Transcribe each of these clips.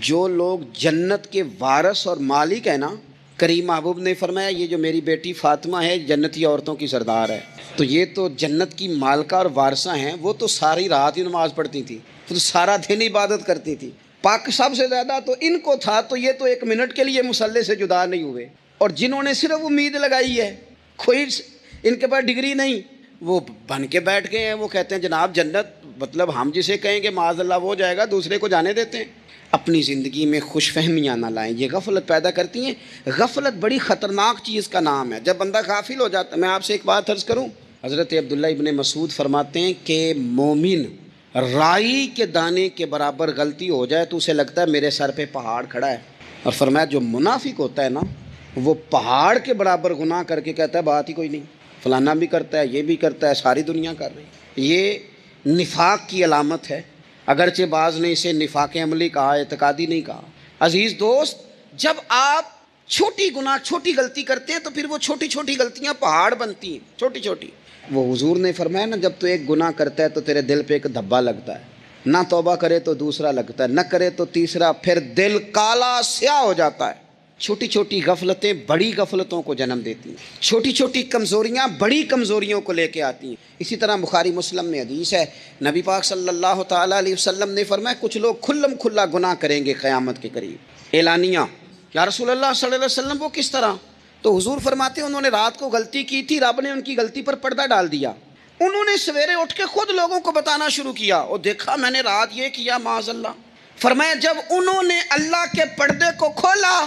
جو لوگ جنت کے وارث اور مالک ہیں نا، کریم محبوب نے فرمایا یہ جو میری بیٹی فاطمہ ہے جنتی عورتوں کی سردار ہے، تو یہ تو جنت کی مالکہ اور وارثہ ہیں۔ وہ تو ساری رات ہی نماز پڑھتی تھی، وہ تو سارا دن عبادت کرتی تھی۔ پاک سب سے زیادہ تو ان کو تھا، تو یہ تو ایک منٹ کے لیے مصلی سے جدا نہیں ہوئے۔ اور جنہوں نے صرف امید لگائی ہے، کوئی ان کے پاس ڈگری نہیں، وہ بن کے بیٹھ گئے ہیں۔ وہ کہتے ہیں جناب جنت مطلب ہم جسے کہیں گے معاذ اللہ وہ جائے گا، دوسرے کو جانے دیتے ہیں۔ اپنی زندگی میں خوش فہمیاں نہ لائیں، یہ غفلت پیدا کرتی ہیں۔ غفلت بڑی خطرناک چیز کا نام ہے۔ جب بندہ غافل ہو جاتا ہے، میں آپ سے ایک بات عرض کروں، حضرت عبداللہ ابن مسعود فرماتے ہیں کہ مومن رائی کے دانے کے برابر غلطی ہو جائے تو اسے لگتا ہے میرے سر پہ پہاڑ کھڑا ہے، اور فرمایا جو منافق ہوتا ہے نا، وہ پہاڑ کے برابر گناہ کر کے کہتا ہے بات ہی کوئی نہیں، فلانا بھی کرتا ہے، یہ بھی کرتا ہے، ساری دنیا کر رہی ہے۔ یہ نفاق کی علامت ہے، اگرچہ بعض نے اسے نفاق عملی کہا، اعتقادی نہیں کہا۔ عزیز دوست، جب آپ چھوٹی گناہ چھوٹی غلطی کرتے ہیں تو پھر وہ چھوٹی چھوٹی غلطیاں پہاڑ بنتی ہیں، چھوٹی چھوٹی۔ وہ حضور نے فرمایا نا، جب تو ایک گناہ کرتا ہے تو تیرے دل پہ ایک دھبا لگتا ہے، نہ توبہ کرے تو دوسرا لگتا ہے، نہ کرے تو تیسرا، پھر دل کالا سیاہ ہو جاتا ہے۔ چھوٹی چھوٹی غفلتیں بڑی غفلتوں کو جنم دیتی ہیں، چھوٹی چھوٹی کمزوریاں بڑی کمزوریوں کو لے کے آتی ہیں۔ اسی طرح بخاری مسلم میں حدیث ہے، نبی پاک صلی اللہ تعالیٰ علیہ وسلم نے فرمایا کچھ لوگ کھلم کھلا گناہ کریں گے قیامت کے قریب۔ اعلانیہ، یا رسول اللہ صلی اللہ علیہ وسلم وہ کس طرح؟ تو حضور فرماتے ہیں انہوں نے رات کو غلطی کی تھی، رب نے ان کی غلطی پر پردہ ڈال دیا، انہوں نے سویرے اٹھ کے خود لوگوں کو بتانا شروع کیا، اور دیکھا میں نے رات یہ کیا معاذ اللہ۔ فرمایا جب انہوں نے اللہ کے پردے کو کھولا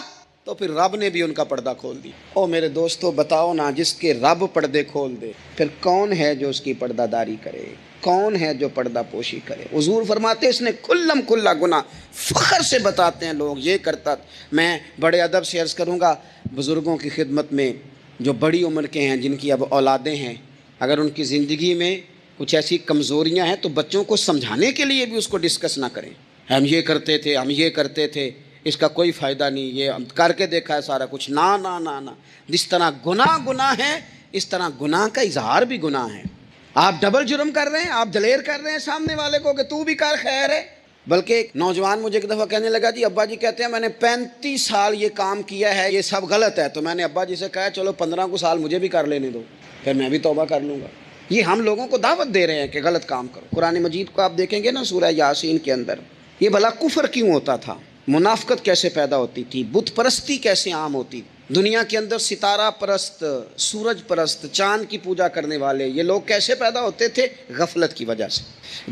تو پھر رب نے بھی ان کا پردہ کھول دیا۔ او میرے دوستو بتاؤ نا، جس کے رب پردے کھول دے پھر کون ہے جو اس کی پردہ داری کرے؟ کون ہے جو پردہ پوشی کرے؟ حضور فرماتے اس نے کھلم کھلا گناہ، فخر سے بتاتے ہیں لوگ یہ کرتا۔ میں بڑے ادب سے عرض کروں گا بزرگوں کی خدمت میں، جو بڑی عمر کے ہیں، جن کی اب اولادیں ہیں، اگر ان کی زندگی میں کچھ ایسی کمزوریاں ہیں تو بچوں کو سمجھانے کے لیے بھی اس کو ڈسکس نہ کریں۔ ہم یہ کرتے تھے، ہم یہ کرتے تھے، اس کا کوئی فائدہ نہیں، یہ ہم کر کے دیکھا ہے سارا کچھ۔ نہ نہ نہ نہ، جس طرح گناہ ہے اس طرح گناہ کا اظہار بھی گناہ ہے۔ آپ ڈبل جرم کر رہے ہیں، آپ دلیر کر رہے ہیں سامنے والے کو کہ تو بھی کر، خیر ہے۔ بلکہ ایک نوجوان مجھے ایک دفعہ کہنے لگا جی ابا جی کہتے ہیں میں نے 35 سال یہ کام کیا ہے، یہ سب غلط ہے۔ تو میں نے ابا جی سے کہا چلو 15 کو سال مجھے بھی کر لینے دو، پھر میں بھی توبہ کر لوں گا۔ یہ ہم لوگوں کو دعوت دے رہے ہیں کہ غلط کام کرو۔ قرآن مجید کو آپ دیکھیں گے نا، سورہ یاسین کے اندر یہ بھلا کفر کیوں ہوتا تھا، منافقت کیسے پیدا ہوتی تھی، بت پرستی کیسے عام ہوتی تھی، دنیا کے اندر ستارہ پرست، سورج پرست، چاند کی پوجا کرنے والے یہ لوگ کیسے پیدا ہوتے تھے؟ غفلت کی وجہ سے۔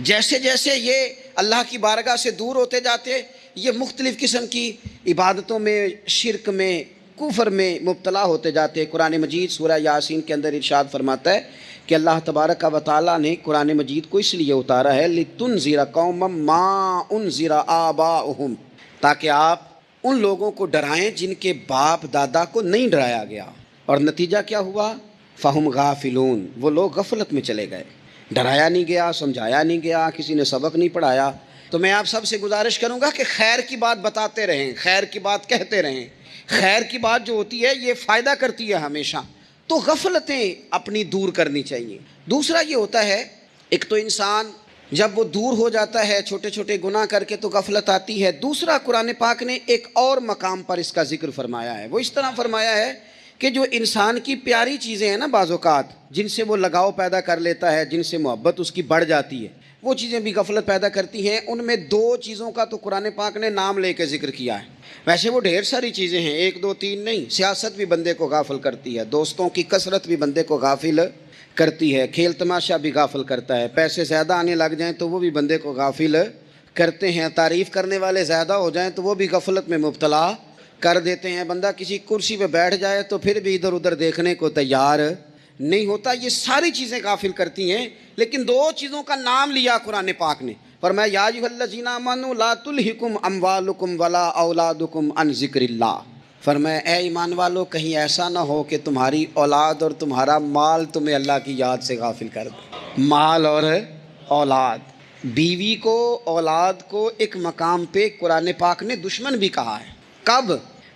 جیسے جیسے یہ اللہ کی بارگاہ سے دور ہوتے جاتے، یہ مختلف قسم کی عبادتوں میں، شرک میں، کفر میں مبتلا ہوتے جاتے۔ قرآن مجید سورہ یاسین کے اندر ارشاد فرماتا ہے کہ اللہ تبارک و تعالیٰ نے قرآن مجید کو اس لیے اتارا ہے لِتُنذِرَ قَوْمًا مَا أُنذِرَ آبَاؤُهُمْ، تاکہ آپ ان لوگوں کو ڈرائیں جن کے باپ دادا کو نہیں ڈرایا گیا۔ اور نتیجہ کیا ہوا؟ فَهُمْ غَافِلُونَ، وہ لوگ غفلت میں چلے گئے، ڈرایا نہیں گیا، سمجھایا نہیں گیا، کسی نے سبق نہیں پڑھایا۔ تو میں آپ سب سے گزارش کروں گا کہ خیر کی بات بتاتے رہیں، خیر کی بات کہتے رہیں۔ خیر کی بات جو ہوتی ہے یہ فائدہ کرتی ہے ہمیشہ، تو غفلتیں اپنی دور کرنی چاہیے۔ دوسرا یہ ہوتا ہے، ایک تو انسان جب وہ دور ہو جاتا ہے چھوٹے چھوٹے گناہ کر کے تو غفلت آتی ہے۔ دوسرا قرآن پاک نے ایک اور مقام پر اس کا ذکر فرمایا ہے، وہ اس طرح فرمایا ہے کہ جو انسان کی پیاری چیزیں ہیں نا بعض اوقات، جن سے وہ لگاؤ پیدا کر لیتا ہے، جن سے محبت اس کی بڑھ جاتی ہے، وہ چیزیں بھی غفلت پیدا کرتی ہیں۔ ان میں 2 چیزوں کا تو قرآن پاک نے نام لے کے ذکر کیا ہے۔ ویسے وہ ڈھیر ساری چیزیں ہیں، 1 2 3 نہیں۔ سیاست بھی بندے کو غافل کرتی ہے، دوستوں کی کثرت بھی بندے کو غافل کرتی ہے، کھیل تماشا بھی غافل کرتا ہے، پیسے زیادہ آنے لگ جائیں تو وہ بھی بندے کو غافل کرتے ہیں، تعریف کرنے والے زیادہ ہو جائیں تو وہ بھی غفلت میں مبتلا کر دیتے ہیں۔ بندہ کسی کرسی پہ بیٹھ جائے تو پھر بھی ادھر ادھر دیکھنے کو تیار نہیں ہوتا۔ یہ ساری چیزیں غافل کرتی ہیں، لیکن 2 چیزوں کا نام لیا قرآن پاک نے، فرمایا یا ایھا الذین آمنوا لا تلھکم اموالکم ولا اولادکم عن ذکر اللہ، فرمایا اے ایمان والو کہیں ایسا نہ ہو کہ تمہاری اولاد اور تمہارا مال تمہیں اللہ کی یاد سے غافل کر دے۔ مال اور اولاد، بیوی کو، اولاد کو ایک مقام پہ قرآن پاک نے دشمن بھی کہا ہے۔ کب؟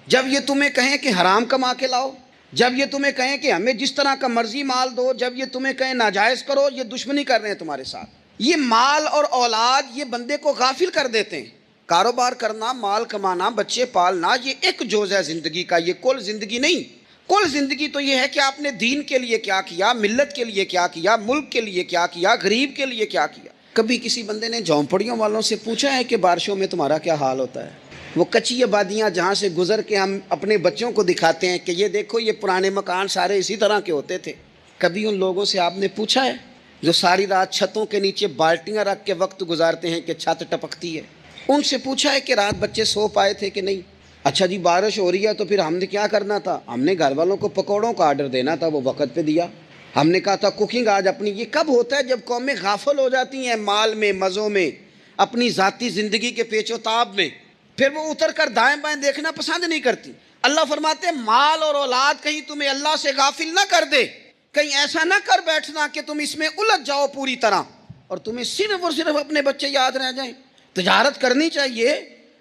جب یہ تمہیں کہیں کہ حرام کما کے لاؤ، جب یہ تمہیں کہیں کہ ہمیں جس طرح کا مرضی مال دو، جب یہ تمہیں کہیں ناجائز کرو، یہ دشمنی کر رہے ہیں تمہارے ساتھ۔ یہ مال اور اولاد یہ بندے کو غافل کر دیتے ہیں۔ کاروبار کرنا، مال کمانا، بچے پالنا، یہ ایک جوز ہے زندگی کا، یہ کل زندگی نہیں۔ کل زندگی تو یہ ہے کہ آپ نے دین کے لیے کیا کیا، ملت کے لیے کیا کیا، ملک کے لیے کیا کیا، غریب کے لیے کیا کیا۔ کبھی کسی بندے نے جھونپڑیوں والوں سے پوچھا ہے کہ بارشوں میں تمہارا کیا حال ہوتا ہے؟ وہ کچی آبادیاں جہاں سے گزر کے ہم اپنے بچوں کو دکھاتے ہیں کہ یہ دیکھو یہ پرانے مکان سارے اسی طرح کے ہوتے تھے، کبھی ان لوگوں سے آپ نے پوچھا ہے جو ساری رات چھتوں کے نیچے بالٹیاں رکھ کے وقت گزارتے ہیں کہ چھت ٹپکتی ہے؟ ان سے پوچھا ہے کہ رات بچے سو پائے تھے کہ نہیں؟ اچھا جی بارش ہو رہی ہے تو پھر ہم نے کیا کرنا تھا؟ ہم نے گھر والوں کو پکوڑوں کا آرڈر دینا تھا، وہ وقت پہ دیا۔ ہم نے کہا تھا کوکنگ آج اپنی۔ یہ کب ہوتا ہے؟ جب قومیں غافل ہو جاتی ہیں مال میں، مزوں میں، اپنی ذاتی زندگی کے پیچ و تاب میں، پھر وہ اتر کر دائیں بائیں دیکھنا پسند نہیں کرتی۔ اللہ فرماتے ہیں مال اور اولاد کہیں تمہیں اللہ سے غافل نہ کر دے، کہیں ایسا نہ کر بیٹھنا کہ تم اس میں الجھ جاؤ پوری طرح اور تمہیں صرف اور صرف اپنے بچے یاد رہ جائیں۔ تجارت کرنی چاہیے،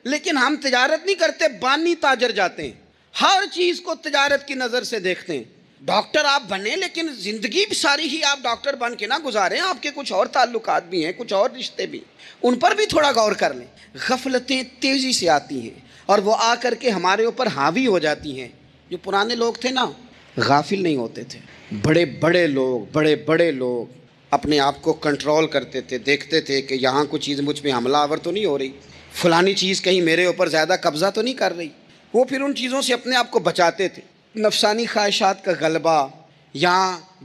لیکن ہم تجارت نہیں کرتے، بانی تاجر جاتے ہیں، ہر چیز کو تجارت کی نظر سے دیکھتے ہیں۔ ڈاکٹر آپ بنے لیکن زندگی ساری ہی آپ ڈاکٹر بن کے نہ گزاریں، آپ کے کچھ اور تعلقات بھی ہیں، کچھ اور رشتے بھی، ان پر بھی تھوڑا غور کر لیں۔ غفلتیں تیزی سے آتی ہیں اور وہ آ کر کے ہمارے اوپر حاوی ہو جاتی ہیں۔ جو پرانے لوگ تھے نا، غافل نہیں ہوتے تھے، بڑے بڑے لوگ اپنے آپ کو کنٹرول کرتے تھے، دیکھتے تھے کہ یہاں کوئی چیز مجھ پہ حملہ آور تو نہیں ہو رہی، فلانی چیز کہیں میرے اوپر زیادہ قبضہ تو نہیں کر رہی۔ وہ پھر ان چیزوں سے اپنے آپ کو بچاتے تھے۔ نفسانی خواہشات کا غلبہ یا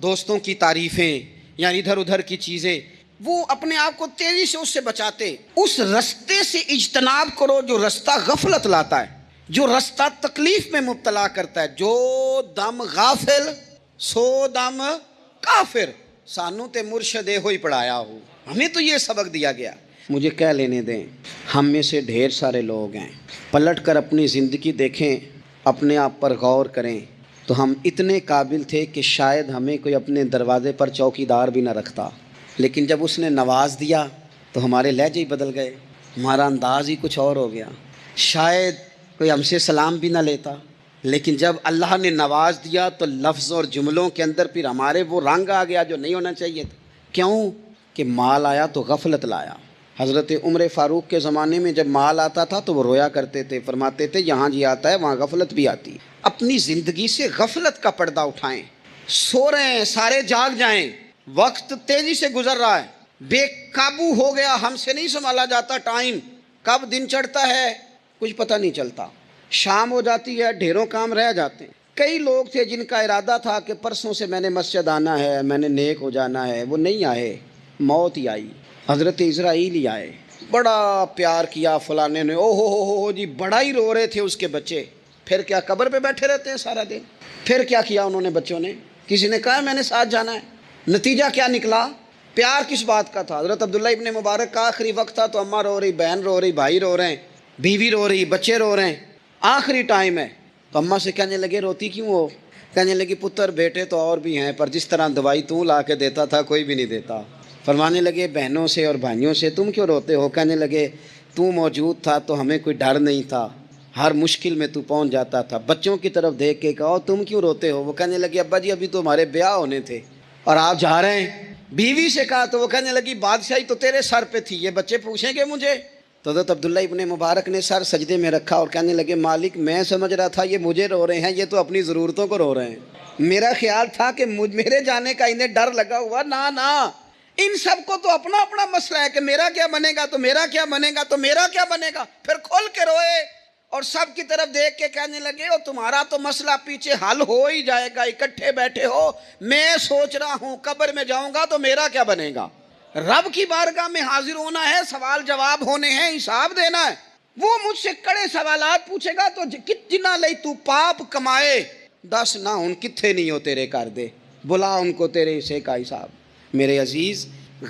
دوستوں کی تعریفیں یا ادھر ادھر کی چیزیں، وہ اپنے آپ کو تیزی سے اس سے بچاتے۔ اس رستے سے اجتناب کرو جو رستہ غفلت لاتا ہے، جو رستہ تکلیف میں مبتلا کرتا ہے۔ جو دم غافل سو دم کافر، سانو تے مرشدے ہوئی پڑھایا ہو، ہمیں تو یہ سبق دیا گیا۔ مجھے کہہ لینے دیں، ہم میں سے ڈھیر سارے لوگ ہیں، پلٹ کر اپنی زندگی دیکھیں، اپنے آپ پر غور کریں، تو ہم اتنے قابل تھے کہ شاید ہمیں کوئی اپنے دروازے پر چوکیدار بھی نہ رکھتا، لیکن جب اس نے نواز دیا تو ہمارے لہجے ہی بدل گئے، ہمارا انداز ہی کچھ اور ہو گیا۔ شاید کوئی ہم سے سلام بھی نہ لیتا، لیکن جب اللہ نے نواز دیا تو لفظ اور جملوں کے اندر پھر ہمارے وہ رنگ آ گیا جو نہیں ہونا چاہیے تھا۔ کیوں؟ کہ مال آیا تو غفلت لایا۔ حضرت عمر فاروق کے زمانے میں جب مال آتا تھا تو وہ رویا کرتے تھے، فرماتے تھے یہاں جی آتا ہے وہاں غفلت بھی آتی ہے۔ اپنی زندگی سے غفلت کا پردہ اٹھائیں۔ سو رہے ہیں سارے جاگ جائیں، وقت تیزی سے گزر رہا ہے، بے قابو ہو گیا، ہم سے نہیں سنبھالا جاتا ٹائم، کب دن چڑھتا ہے کچھ پتہ نہیں چلتا، شام ہو جاتی ہے، ڈھیروں کام رہ جاتے ہیں۔ کئی لوگ تھے جن کا ارادہ تھا کہ پرسوں سے میں نے مسجد آنا ہے، میں نے نیک ہو جانا ہے، وہ نہیں آئے، موت ہی آئی۔ حضرت اسرائیل ہی آئے، بڑا پیار کیا فلانے نے، او ہو جی، بڑا ہی رو رہے تھے اس کے بچے۔ پھر کیا قبر پہ بیٹھے رہتے ہیں سارا دن؟ پھر کیا کیا انہوں نے بچوں نے؟ کسی نے کہا میں نے ساتھ جانا ہے؟ نتیجہ کیا نکلا؟ پیار کس بات کا تھا؟ حضرت عبداللہ ابن مبارک کا آخری وقت تھا تو اماں رو رہی، بہن رو رہی، بھائی رو رہے ہیں، بیوی رو رہی، بچے رو رہے ہیں، آخری ٹائم ہے۔ تو اماں سے کہنے لگے روتی کیوں ہو؟ کہنے لگی پتر بیٹے تو اور بھی ہیں پر جس طرح دوائی تو لا کے دیتا تھا کوئی بھی نہیں دیتا۔ فرمانے لگے بہنوں سے اور بھائیوں سے تم کیوں روتے ہو؟ کہنے لگے تو موجود تھا تو ہمیں کوئی ڈر نہیں تھا، ہر مشکل میں تو پہنچ جاتا تھا۔ بچوں کی طرف دیکھ کے کہا تم کیوں روتے ہو؟ وہ کہنے لگے ابا جی ابھی تو ہمارے بیاہ ہونے تھے اور آپ جا رہے ہیں۔ بیوی سے کہا تو وہ کہنے لگی بادشاہی تو تیرے سر پہ تھی، یہ بچے پوچھیں گے مجھے؟ تو حضرت عبداللہ ابن مبارک نے سر سجدے میں رکھا اور کہنے لگے مالک میں سمجھ رہا تھا یہ مجھے رو رہے ہیں، یہ تو اپنی ضرورتوں کو رو رہے ہیں، میرا خیال تھا کہ میرے جانے کا انہیں ڈر لگا ہوا۔ نہ ان سب کو تو اپنا اپنا مسئلہ ہے کہ میرا کیا بنے گا، تو میرا کیا بنے گا، تو میرا کیا بنے گا۔ پھر کھول کے روئے اور سب کی طرف دیکھ کے کہنے لگے او تمہارا تو مسئلہ پیچھے حل ہو ہی جائے گا، اکٹھے بیٹھے ہو، میں سوچ رہا ہوں قبر میں جاؤں گا تو میرا کیا بنے گا۔ رب کی بارگاہ میں حاضر ہونا ہے، سوال جواب ہونے ہیں، حساب دینا ہے۔ وہ مجھ سے کڑے سوالات پوچھے گا تو کتنا لئی تو پاپ کمائے، دس نہ ان کتھے نہیں ہو تیرے کر دے، بلا ان کو تیرے حصے کا حساب۔ میرے عزیز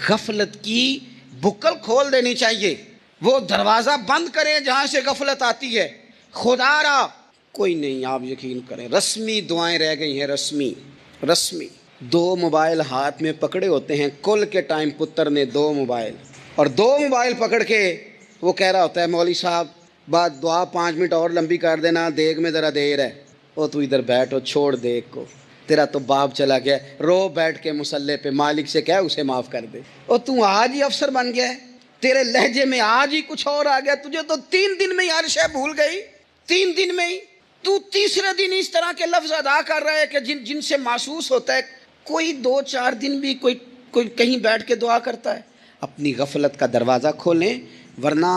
غفلت کی بکل کھول دینی چاہیے، وہ دروازہ بند کریں جہاں سے غفلت آتی ہے۔ خدا را کوئی نہیں، آپ یقین کریں رسمی دعائیں رہ گئی ہیں، رسمی 2 موبائل ہاتھ میں پکڑے ہوتے ہیں، کل کے ٹائم پتر نے 2 موبائل اور 2 موبائل پکڑ کے وہ کہہ رہا ہوتا ہے مولوی صاحب بات دعا 5 منٹ اور لمبی کر دینا، دیگ میں ذرا دیر ہے۔ او تو ادھر بیٹھو، چھوڑ دیگ کو، تیرا تو باپ چلا گیا، رو بیٹھ کے مصلے پہ، مالک سے کہہ اسے معاف کر دے۔ او تو آج ہی افسر بن گیا ہے، تیرے لہجے میں آج ہی کچھ اور آ گیا، تجھے تو 3 دن میں ہی ہر شے بھول گئی، 3 دن میں ہی تو تیسرے دن اس طرح کے لفظ ادا کر رہا ہے کہ جن سے محسوس ہوتا ہے کوئی 2-4 دن بھی کوئی کہیں بیٹھ کے دعا کرتا ہے۔ اپنی غفلت کا دروازہ کھولیں، ورنہ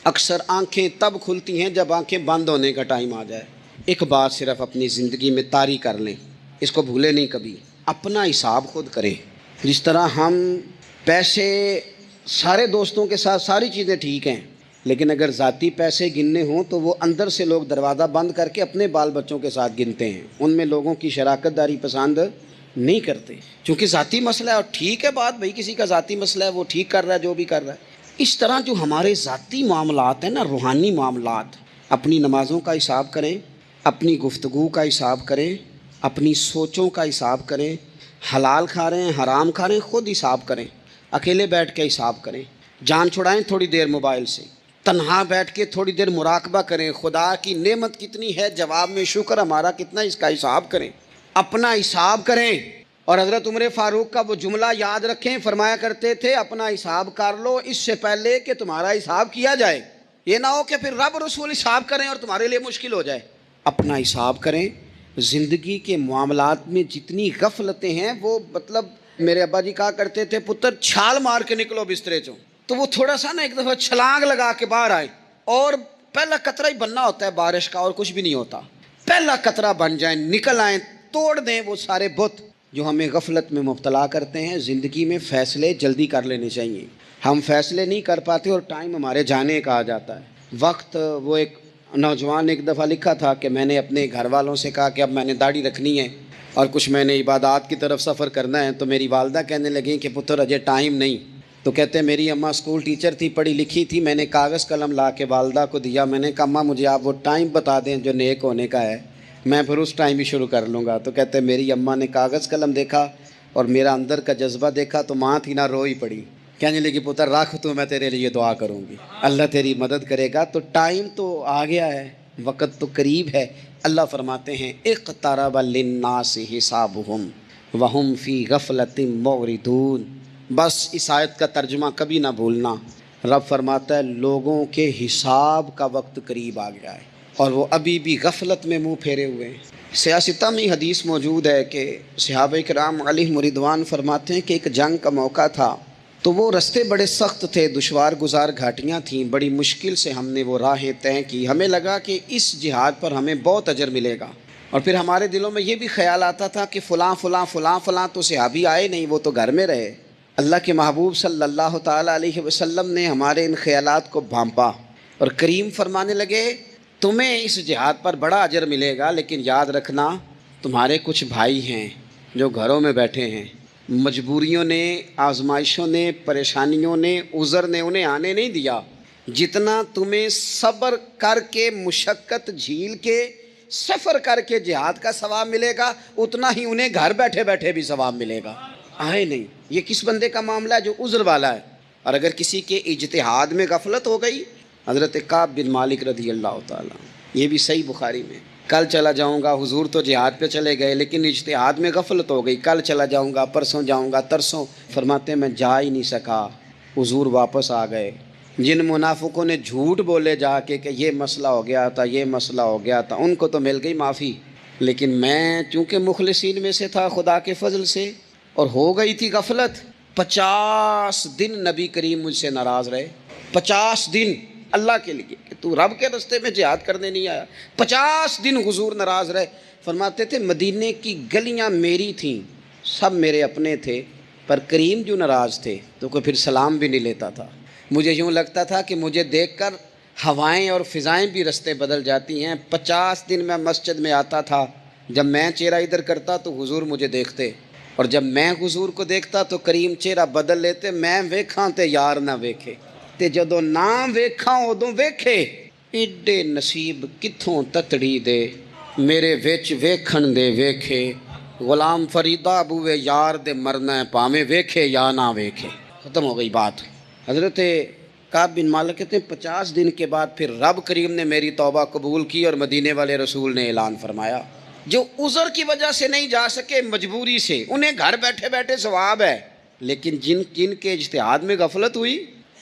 اکثر آنکھیں تب کھلتی ہیں جب آنکھیں بند ہونے کا ٹائم آ جائے۔ ایک بات صرف اپنی زندگی میں طاری کر لیں، اس کو بھولے نہیں کبھی، اپنا حساب خود کریں۔ جس طرح ہم پیسے سارے دوستوں کے ساتھ ساری چیزیں ٹھیک ہیں، لیکن اگر ذاتی پیسے گننے ہوں تو وہ اندر سے لوگ دروازہ بند کر کے اپنے بال بچوں کے ساتھ گنتے ہیں، ان میں لوگوں کی شراکت داری پسند نہیں کرتے، چونکہ ذاتی مسئلہ ہے۔ اور ٹھیک ہے بات، بھائی کسی کا ذاتی مسئلہ ہے، وہ ٹھیک کر رہا ہے جو بھی کر رہا ہے۔ اس طرح جو ہمارے ذاتی معاملات ہیں نا، روحانی معاملات، اپنی نمازوں کا حساب کریں، اپنی گفتگو کا حساب کریں، اپنی سوچوں کا حساب کریں، حلال کھا رہے ہیں حرام کھا رہے ہیں خود حساب کریں، اکیلے بیٹھ کے حساب کریں، جان چھڑائیں تھوڑی دیر موبائل سے، تنہا بیٹھ کے تھوڑی دیر مراقبہ کریں، خدا کی نعمت کتنی ہے، جواب میں شکر ہمارا کتنا، اس کا حساب کریں، اپنا حساب کریں۔ اور حضرت عمر فاروق کا وہ جملہ یاد رکھیں، فرمایا کرتے تھے اپنا حساب کر لو اس سے پہلے کہ تمہارا حساب کیا جائے، یہ نہ ہو کہ پھر رب رسول حساب کریں اور تمہارے لیے مشکل ہو جائے۔ اپنا حساب کریں۔ زندگی کے معاملات میں جتنی غفلتیں ہیں، وہ مطلب میرے ابا جی کہا کرتے تھے پتر چھال مار کے نکلو بسترے چوں، تو وہ تھوڑا سا نا ایک دفعہ چھلانگ لگا کے باہر آئے، اور پہلا قطرہ ہی بننا ہوتا ہے بارش کا، اور کچھ بھی نہیں ہوتا، پہلا قطرہ بن جائیں، نکل آئیں، توڑ دیں وہ سارے بت جو ہمیں غفلت میں مبتلا کرتے ہیں۔ زندگی میں فیصلے جلدی کر لینے چاہیے، ہم فیصلے نہیں کر پاتے اور ٹائم ہمارے جانے کا آ جاتا ہے وقت۔ وہ ایک نوجوان نے ایک دفعہ لکھا تھا کہ میں نے اپنے گھر والوں سے کہا کہ اب میں نے داڑھی رکھنی ہے اور کچھ میں نے عبادات کی طرف سفر کرنا ہے، تو میری والدہ کہنے لگیں کہ پتر اجے ٹائم نہیں، تو کہتے ہیں میری اماں اسکول ٹیچر تھی، پڑھی لکھی تھی، میں نے کاغذ قلم لا کے والدہ کو دیا، میں نے کہا اماں مجھے آپ وہ ٹائم بتا دیں جو نیک ہونے کا ہے، میں پھر اس ٹائم ہی شروع کر لوں گا۔ تو کہتے ہیں میری اماں نے کاغذ قلم دیکھا اور میرا اندر کا جذبہ دیکھا تو ماں تھی نہ روئی پڑی، کہنے لگی پتر رکھ تو میں تیرے لیے دعا کروں گی، اللہ تیری مدد کرے گا۔ تو ٹائم تو آ گیا ہے، وقت تو قریب ہے۔ اللہ فرماتے ہیں اقترب للناس حسابهم وهم فی غفلۃ معرضون۔ بس اس آیت کا ترجمہ کبھی نہ بھولنا، رب فرماتا ہے لوگوں کے حساب کا وقت قریب آ گیا ہے اور وہ ابھی بھی غفلت میں منہ پھیرے ہوئے ہیں۔ سیاستہ میں حدیث موجود ہے کہ صحابہ کرام علیہم رضوان فرماتے ہیں کہ ایک جنگ کا موقع تھا، تو وہ رستے بڑے سخت تھے، دشوار گزار گھاٹیاں تھیں، بڑی مشکل سے ہم نے وہ راہیں طے کی، ہمیں لگا کہ اس جہاد پر ہمیں بہت اجر ملے گا، اور پھر ہمارے دلوں میں یہ بھی خیال آتا تھا کہ فلاں فلاں فلاں فلاں تو صحابی آئے نہیں، وہ تو گھر میں رہے۔ اللہ کے محبوب صلی اللہ تعالیٰ علیہ وسلم نے ہمارے ان خیالات کو بھانپا اور کریم فرمانے لگے تمہیں اس جہاد پر بڑا اجر ملے گا، لیکن یاد رکھنا تمہارے کچھ بھائی ہیں جو گھروں میں بیٹھے ہیں، مجبوریوں نے، آزمائشوں نے، پریشانیوں نے، عذر نے انہیں آنے نہیں دیا، جتنا تمہیں صبر کر کے، مشقت جھیل کے، سفر کر کے جہاد کا ثواب ملے گا، اتنا ہی انہیں گھر بیٹھے بیٹھے بھی ثواب ملے گا۔ آئے نہیں۔ یہ کس بندے کا معاملہ ہے؟ جو عذر والا ہے۔ اور اگر کسی کے اجتہاد میں غفلت ہو گئی، حضرت کعب بن مالک رضی اللہ تعالیٰ، یہ بھی صحیح بخاری میں، کل چلا جاؤں گا، حضور تو جہاد پہ چلے گئے لیکن اجتہاد میں غفلت ہو گئی، کل چلا جاؤں گا، پرسوں جاؤں گا، ترسوں، فرماتے ہیں میں جا ہی نہیں سکا، حضور واپس آ گئے۔ جن منافقوں نے جھوٹ بولے جا کے کہ یہ مسئلہ ہو گیا تھا، یہ مسئلہ ہو گیا تھا، ان کو تو مل گئی معافی، لیکن میں چونکہ مخلصین میں سے تھا خدا کے فضل سے، اور ہو گئی تھی غفلت، 50 دن نبی کریم مجھ سے ناراض رہے، 50 دن اللہ کے لیے کہ تو رب کے رستے میں جہاد کرنے نہیں آیا، 50 دن حضور ناراض رہے۔ فرماتے تھے مدینے کی گلیاں میری تھیں، سب میرے اپنے تھے، پر کریم جو ناراض تھے تو کوئی پھر سلام بھی نہیں لیتا تھا۔ مجھے یوں لگتا تھا کہ مجھے دیکھ کر ہوائیں اور فضائیں بھی رستے بدل جاتی ہیں۔ 50 دن میں مسجد میں آتا تھا، جب میں چہرہ ادھر کرتا تو حضور مجھے دیکھتے، اور جب میں حضور کو دیکھتا تو کریم چہرہ بدل لیتے، میں ویکھاں تے یار نہ ویکھے، تے جدوں نہ ویکھاں ادوں ویکھے، ایڈے نصیب کتھوں تتڑی دے میرے وچ ویکھن دے ویکھے، غلام فریدہ بوئے یار دے مرنا ہے پاویں ویکھے یا نہ ویکھے۔ ختم ہو گئی بات۔ حضرت کعب بن مالک کہتے ہیں 50 دن کے بعد پھر رب کریم نے میری توبہ قبول کی اور مدینے والے رسول نے اعلان فرمایا جو عذر کی وجہ سے نہیں جا سکے، مجبوری سے، انہیں گھر بیٹھے بیٹھے ثواب ہے، لیکن جن کے اجتہاد میں غفلت ہوئی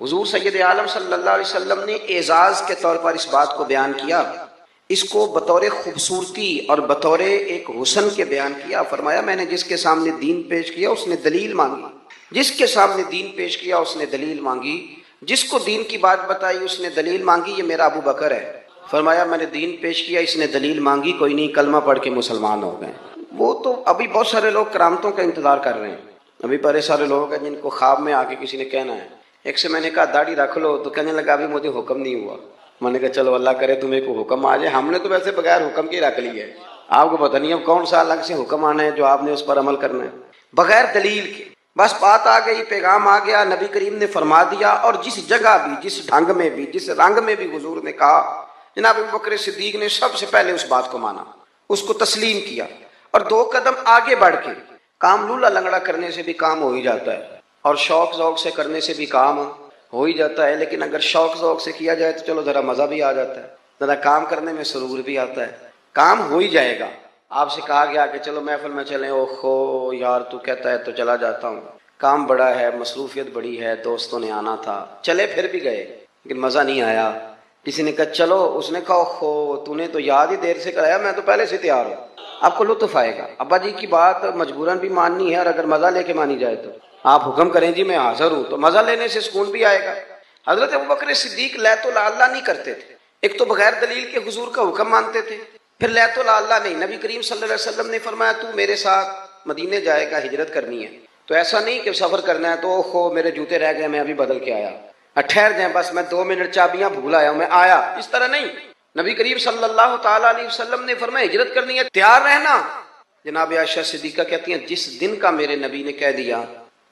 حضور سید عالم صلی اللہ علیہ وسلم نے اعزاز کے طور پر اس بات کو بیان کیا، اس کو بطور خوبصورتی اور بطور ایک حسن کے بیان کیا. فرمایا میں نے جس کے سامنے دین پیش کیا اس نے دلیل مانگی، جس کے سامنے دین پیش کیا اس نے دلیل مانگی، جس کو دین کی بات بتائی اس نے دلیل مانگی. یہ میرا ابو بکر ہے. فرمایا میں نے دین پیش کیا، اس نے دلیل مانگی، کوئی نہیں کلمہ پڑھ کے مسلمان ہو گئے. وہ تو ابھی بہت سارے لوگ کرامتوں کا انتظار کر رہے ہیں. ابھی بڑے سارے لوگ ہیں جن کو خواب میں آ کے کسی نے کہنا ہے. ایک سے میں نے کہا داڑھی رکھ لو، تو کہنے لگا ابھی مجھے حکم نہیں ہوا. میں نے کہا چلو اللہ کرے تمہیں کو حکم آ جائے. ہم نے تو ویسے بغیر حکم کے رکھ لی ہے، آپ کو پتہ نہیں اب کون سا الگ سے حکم آنا ہے جو آپ نے اس پر عمل کرنا ہے بغیر دلیل کے. بس بات آ گئی، پیغام آ گیا، نبی کریم نے فرما دیا. اور جس جگہ بھی، جس ڈھنگ میں بھی، جس رنگ میں بھی حضور نے کہا، جناب ابو بکر صدیق نے سب سے پہلے اس بات کو مانا، اس کو تسلیم کیا، اور 2 قدم آگے بڑھ کے. کام لولا لنگڑا کرنے سے بھی کام ہو ہی جاتا ہے، اور شوق ذوق سے کرنے سے بھی کام ہو ہی جاتا ہے. لیکن اگر شوق ذوق سے کیا جائے تو چلو ذرا مزہ بھی آ جاتا ہے، ذرا کام کرنے میں سرور بھی آتا ہے. کام ہو ہی جائے گا. آپ سے کہا گیا کہ چلو محفل میں چلیں، اوہو یار تو کہتا ہے تو چلا جاتا ہوں، کام بڑا ہے، مصروفیت بڑی ہے، دوستوں نے آنا تھا. چلے پھر بھی گئے لیکن مزہ نہیں آیا. کسی نے کہا چلو، اس نے کہا اوہو تو نے تو یاد ہی دیر سے کرایا، میں تو پہلے سے تیار ہوں. آپ کو لطف آئے گا. ابا جی کی بات مجبوراً بھی ماننی ہے، اور اگر مزہ لے کے مانی جائے تو آپ حکم کریں جی میں حاضر ہوں، تو مزہ لینے سے سکون بھی آئے گا. حضرت ابوبکر صدیق لیت اللہ نہیں کرتے تھے. ایک تو بغیر دلیل کے حضور کا حکم مانتے تھے، پھر لیت اللہ نہیں. نبی کریم صلی اللہ علیہ وسلم نے فرمایا تو میرے ساتھ مدینے جائے گا، ہجرت کرنی ہے، تو ایسا نہیں کہ سفر کرنا ہے تو اوہو میرے جوتے رہ گئے میں ابھی بدل کے آیا، ٹھہر جائیں بس میں 2 منٹ چابیاں بھول آیا ہوں میں آیا. اس طرح نہیں. نبی کریم صلی اللہ تعالیٰ علیہ وسلم نے فرمایا ہجرت کرنی ہے، تیار رہنا. جناب عائشہ صدیقہ کہتی ہیں جس دن کا میرے نبی نے کہہ دیا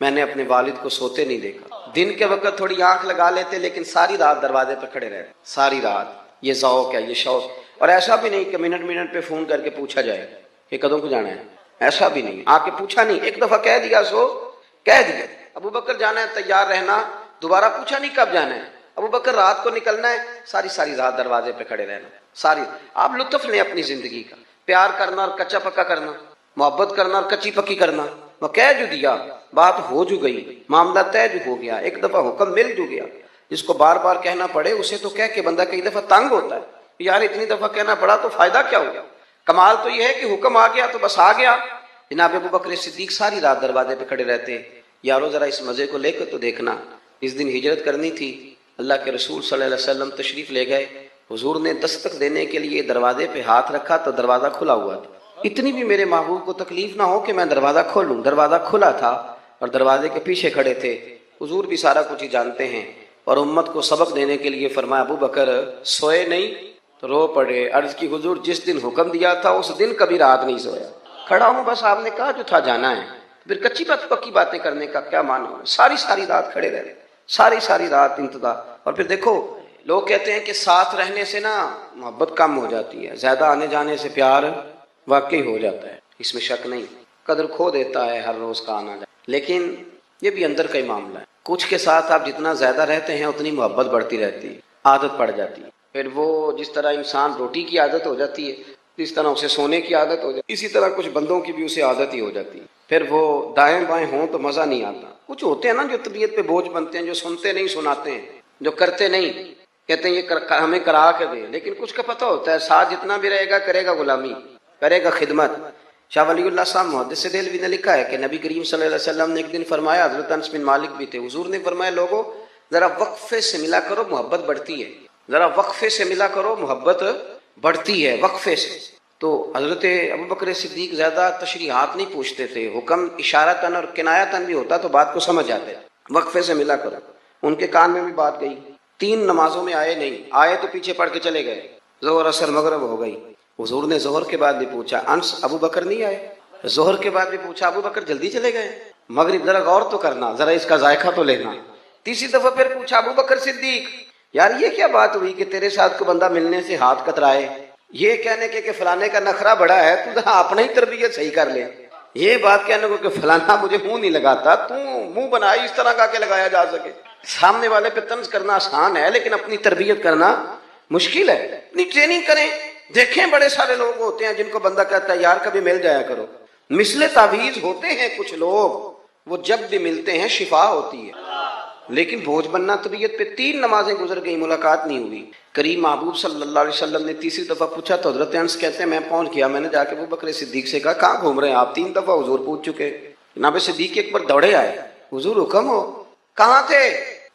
میں نے اپنے والد کو سوتے نہیں دیکھا. دن کے وقت تھوڑی آنکھ لگا لیتے لیکن ساری رات دروازے پہ کھڑے رہے، ساری رات. یہ ذوق ہے، یہ شوق. اور ایسا بھی نہیں کہ منٹ پہ فون کر کے پوچھا جائے کہ کدوں کو جانا ہے، ایسا بھی نہیں. آ کے پوچھا نہیں، ایک دفعہ کہہ دیا سو کہہ دیا. ابو بکر جانا ہے تیار رہنا، دوبارہ پوچھا نہیں کب جانا ہے. ابو بکر رات کو نکلنا ہے، ساری رات دروازے پہ کھڑے رہنا. ساری آپ لطف لیں اپنی زندگی کا. پیار کرنا اور کچا پکا کرنا، محبت کرنا اور کچی پکی کرنا. وہ کہہ جو دیا، بات ہو جو گئی، معاملہ طے جو ہو گیا، ایک دفعہ حکم مل جو گیا. جس کو بار بار کہنا پڑے اسے تو کہہ کے بندہ کئی دفعہ تنگ ہوتا ہے، یار اتنی دفعہ کہنا پڑا تو فائدہ کیا ہو گیا. کمال تو یہ ہے کہ حکم آ گیا تو بس آ گیا. جناب ابو بکر صدیق ساری رات دروازے پہ کھڑے رہتے. یارو ذرا اس مزے کو لے کے تو دیکھنا. اس دن ہجرت کرنی تھی، اللہ کے رسول صلی اللہ علیہ وسلم تشریف لے گئے. حضور نے دستک دینے کے لیے دروازے پہ ہاتھ رکھا تو دروازہ کھلا ہوا تھا. اتنی بھی میرے محبوب کو تکلیف نہ ہو کہ میں دروازہ کھولوں. دروازہ کھلا تھا اور دروازے کے پیچھے کھڑے تھے. حضور بھی سارا کچھ ہی جانتے ہیں، اور امت کو سبق دینے کے لیے فرمایا ابو بکر سوئے نہیں تو رو پڑے. عرض کی حضور جس دن حکم دیا تھا اس دن کبھی رات نہیں سویا. کھڑا ہوں بس آپ نے کہا جو تھا جانا ہے، پھر کچی بات پکی باتیں کرنے کا کیا معنی ہے. ساری رات کھڑے رہے، ساری رات انتظار. اور پھر دیکھو لوگ کہتے ہیں کہ ساتھ رہنے سے نا محبت کم ہو جاتی ہے، زیادہ آنے جانے سے پیار واقعی ہو جاتا ہے، اس میں شک نہیں. قدر کھو دیتا ہے ہر روز کا آنا جانا. لیکن یہ بھی اندر کا ہی معاملہ ہے. کچھ کے ساتھ آپ جتنا زیادہ رہتے ہیں اتنی محبت بڑھتی رہتی ہے، عادت پڑ جاتی ہے. پھر وہ جس طرح انسان روٹی کی عادت ہو جاتی ہے، جس طرح اسے سونے کی عادت ہو جاتی ہے، اسی طرح کچھ بندوں کی بھی اسے عادت ہی ہو جاتی ہے. پھر وہ دائیں بائیں ہوں تو مزہ نہیں آتا. کچھ ہوتے ہیں نا جو طبیعت پہ بوجھ بنتے ہیں، جو سنتے نہیں سناتے ہیں، جو کرتے نہیں کہتے ہیں یہ ہمیں کرا کے دے. لیکن کچھ کا پتہ ہوتا ہے ساتھ جتنا بھی رہے گا کرے گا غلامی، کرے گا خدمت. شاہ ولی اللہ صاحب محدث دہلوی نے لکھا ہے کہ نبی کریم صلی اللہ علیہ وسلم نے ایک دن فرمایا، حضرت انس بن مالک بھی تھے، حضور نے فرمایا لوگوں ذرا وقفے سے ملا کرو محبت بڑھتی ہے. ذرا وقفے سے ملا کرو محبت بڑھتی ہے، وقفے سے. تو حضرت ابو بکر صدیق زیادہ تشریحات نہیں پوچھتے تھے، حکم اشارتاً اور کنایتاً بھی ہوتا تو بات کو سمجھ جاتے. وقفے سے ملا کرو. ان کے کان میں بھی بات گئی. 3 نمازوں میں آئے نہیں، آئے تو پیچھے پڑھ کے چلے گئے. ظہر اثر مغرب ہو گئی. حضور نے ظہر کے بعد بھی پوچھا انس ابو بکر نہیں آئے؟ ظہر کے بعد بھی پوچھا ابو بکر جلدی چلے گئے؟ مغرب ذرا غور تو کرنا، ذرا اس کا ذائقہ تو لینا. تیسری دفعہ پھر پوچھا ابو بکر صدیق یار یہ کیا بات ہوئی کہ تیرے ساتھ کو بندہ ملنے سے ہاتھ کترائے؟ یہ کہنے کے کہ فلانے کا نخرہ بڑا ہے، تو ذرا اپنا ہی تربیت صحیح کر لے. یہ بات کہنے کو کہ فلانا مجھے منہ نہیں لگاتا، تو منہ بنائی اس طرح کا کہ لگایا جا سکے. سامنے والے پہ طنز کرنا آسان ہے لیکن اپنی تربیت کرنا مشکل ہے. اپنی ٹریننگ کریں. دیکھیں بڑے سارے لوگ ہوتے ہیں جن کو بندہ کہتا ہے یار کبھی مل جایا کرو. مثل تعویذ ہوتے ہیں کچھ لوگ، وہ جب بھی ملتے ہیں شفا ہوتی ہے. لیکن بوجھ بننا طبیعت پہ. 3 نمازیں گزر گئی, ملاقات نہیں ہوئی. کریم محبوب صلی اللہ علیہ وسلم نے تیسری دفعہ پوچھا تو حضرت انس کہتے ہیں میں پہنچ گیا, میں نے جا کے ابو بکر صدیق سے کہا کہاں گھوم رہے ہیں آپ؟ 3 دفعہ حضور پوچھ چکے. جناب صدیق اکبر دوڑے آئے, حضور حکم ہو, کہاں تھے؟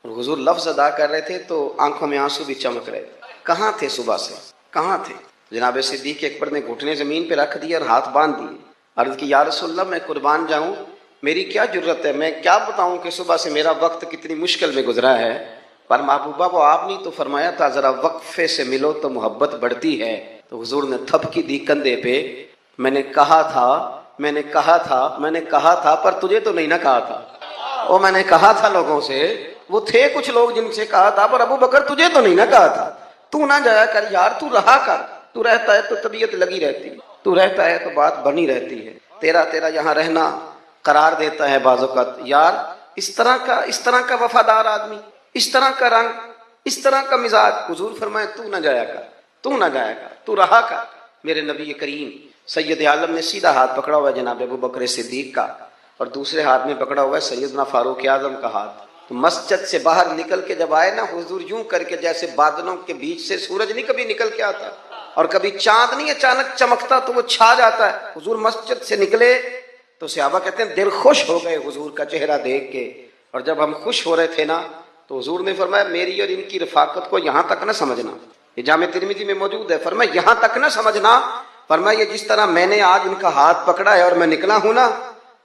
اور حضور لفظ ادا کر رہے تھے تو آنکھوں میں آنسو بھی چمک رہے. کہاں تھے صبح سے, کہاں تھے؟ جناب صدیق اکبر نے گھٹنے زمین پہ رکھ دیے اور ہاتھ باندھ دیے. عرض کی یا رسول اللہ میں قربان جاؤں, میری کیا جرت ہے, میں کیا بتاؤں کہ صبح سے میرا وقت کتنی مشکل میں گزرا ہے. پر محبوبہ وہ آپ نہیں تو فرمایا تھا ذرا وقفے سے ملو تو محبت بڑھتی ہے. تو حضور نے تھپکی دی کندھے پہ, میں نے کہا تھا پر تجھے تو نہیں نہ کہا تھا. وہ میں نے کہا تھا لوگوں سے, وہ تھے کچھ لوگ جن سے کہا تھا, پر ابو بکر تجھے تو نہیں نہ کہا تھا. تو نہ جایا کر یار, تو رہا کر, تو رہتا ہے تو طبیعت لگی رہتی, تو رہتا ہے تو بات بنی رہتی ہے. تیرا یہاں رہنا قرار دیتا ہے بعض اوقات. یار اس طرح کا وفادار آدمی, اس طرح کا رنگ, اس طرح کا مزاج. حضور فرمائے تو نہ جایا کر, تو رہا کر. میرے نبی کریم سید عالم نے سیدھا ہاتھ پکڑا ہوا ہے جناب ابو بکر صدیق کا, اور دوسرے ہاتھ میں پکڑا ہوا ہے سیدنا فاروق اعظم کا ہاتھ. تو مسجد سے باہر نکل کے جب آئے نا حضور, یوں کر کے جیسے بادلوں کے بیچ سے سورج نہیں کبھی نکل کے آتا اور کبھی چاند نہیں اچانک چمکتا تو وہ چھا جاتا ہے. حضور مسجد سے نکلے تو صحابہ کہتے ہیں دل خوش ہو گئے حضور کا چہرہ دیکھ کے. اور جب ہم خوش ہو رہے تھے نا تو حضور نے فرمایا میری اور ان کی رفاقت کو یہاں تک نہ سمجھنا. یہ جامع ترمذی میں موجود ہے. فرمایا یہاں تک نہ سمجھنا, فرمایا یہ جس طرح میں نے آج ان کا ہاتھ پکڑا ہے اور میں نکلا ہوں نا,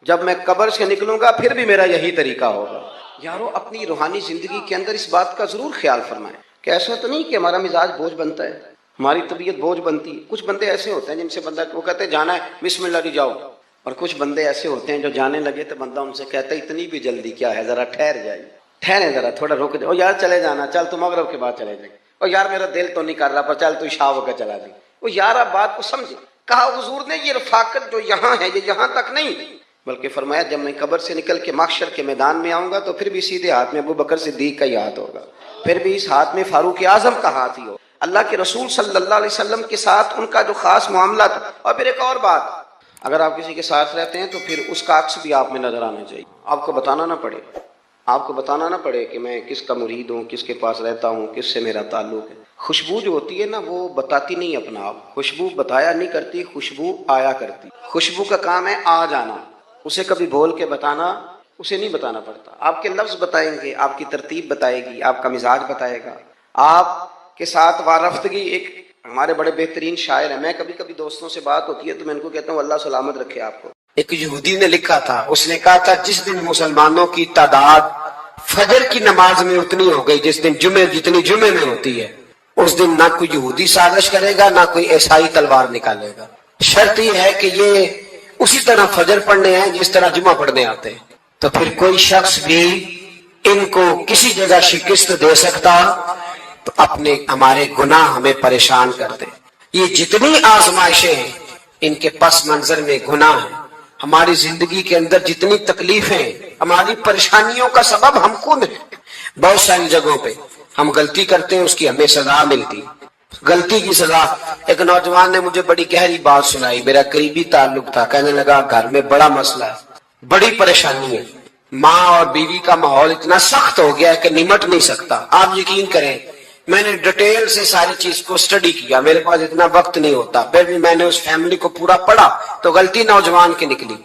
جب میں قبر سے نکلوں گا پھر بھی میرا یہی طریقہ ہوگا. یارو اپنی روحانی زندگی کے اندر اس بات کا ضرور خیال فرمائیں کہ ایسا تو نہیں کہ ہمارا مزاج بوجھ بنتا ہے, ہماری طبیعت بوجھ بنتی ہے. کچھ بندے ایسے ہوتے ہیں جن سے بندہ وہ کہتے ہیں جانا ہے بسم اللہ جی جاؤ, اور کچھ بندے ایسے ہوتے ہیں جو جانے لگے تو بندہ ان سے کہتا ہے اتنی بھی جلدی کیا ہے, ذرا ٹھہرے ذرا تھوڑا رک جاؤ. یار چلے جانا, چل تو مغرب کے بعد چلے جائیں. اور یار میرا دل تو نہیں کر رہا پر چل تو عشاء ہو کے چلا جائے. وہ یار آپ بات کو سمجھے. کہا حضور نے یہ رفاقت جو یہاں ہے یہ یہاں تک نہیں, بلکہ فرمایا جب میں قبر سے نکل کے محشر کے میدان میں آؤں گا تو پھر بھی سیدھے ہاتھ میں ابو بکر صدیق کا ہی ہاتھ ہوگا, پھر بھی اس ہاتھ میں فاروق اعظم کا ہاتھ ہی ہو. اللہ کے رسول صلی اللہ علیہ وسلم کے ساتھ ان کا جو خاص معاملہ تھا. اور پھر ایک اور بات, اگر آپ کسی کے ساتھ رہتے ہیں تو پھر اس کا عکس بھی آپ میں نظر آنا چاہیے. آپ کو بتانا نہ پڑے کہ میں کس کا مرید ہوں, کس کے پاس رہتا ہوں, کس سے میرا تعلق ہے. خوشبو جو ہوتی ہے نا وہ بتاتی نہیں اپنا آپ, خوشبو بتایا نہیں کرتی, خوشبو آیا کرتی. خوشبو کا کام ہے آ جانا, اسے کبھی بول کے بتانا اسے نہیں بتانا پڑتا. آپ کے لفظ بتائیں گے, آپ کی ترتیب بتائے گی, آپ کا مزاج بتائے گا, آپ کے ساتھ وارفتگی. ایک ہمارے بڑے بہترین شاعر ہیں, میں کبھی دوستوں سے بات ہوتی ہے تو میں ان کو کہتا ہوں اللہ سلامت رکھے آپ کو. ایک یہودی نے لکھا تھا, اس نے کہا تھا جس دن مسلمانوں کی تعداد فجر کی نماز میں اتنی ہو گئی جس دن جتنی جمعے میں ہوتی ہے, اس دن نہ کوئی یہودی سازش کرے گا نہ کوئی عیسائی تلوار نکالے گا. شرط یہ ہے کہ یہ اسی طرح فجر پڑھنے ہیں جس طرح جمعہ پڑھنے آتے ہیں. تو پھر کوئی شخص بھی ان کو کسی جگہ شکست دے سکتا تو ہمارے گناہ ہمیں پریشان کرتے. یہ جتنی آزمائشیں ہیں ان کے پس منظر میں گناہ ہیں. ہماری زندگی کے اندر جتنی تکلیفیں, ہماری پریشانیوں کا سبب ہم خود ہیں. بہت ساری جگہوں پہ ہم غلطی کرتے ہیں, اس کی ہمیں سزا ملتی. غلطی کی سزا. ایک نوجوان نے مجھے بڑی گہری بات سنائی, میرا قریبی تعلق تھا. کہنے لگا گھر میں بڑا مسئلہ ہے, بڑی پریشانی ہے, ماں اور بیوی کا ماحول اتنا سخت ہو گیا ہے کہ نمٹ نہیں سکتا. آپ یقین کریں میں نے ڈیٹیل سے ساری چیز کو اسٹڈی کیا, میرے پاس اتنا وقت نہیں ہوتا, پھر بھی میں نے اس فیملی کو پورا پڑھا تو غلطی نوجوان کی نکلی.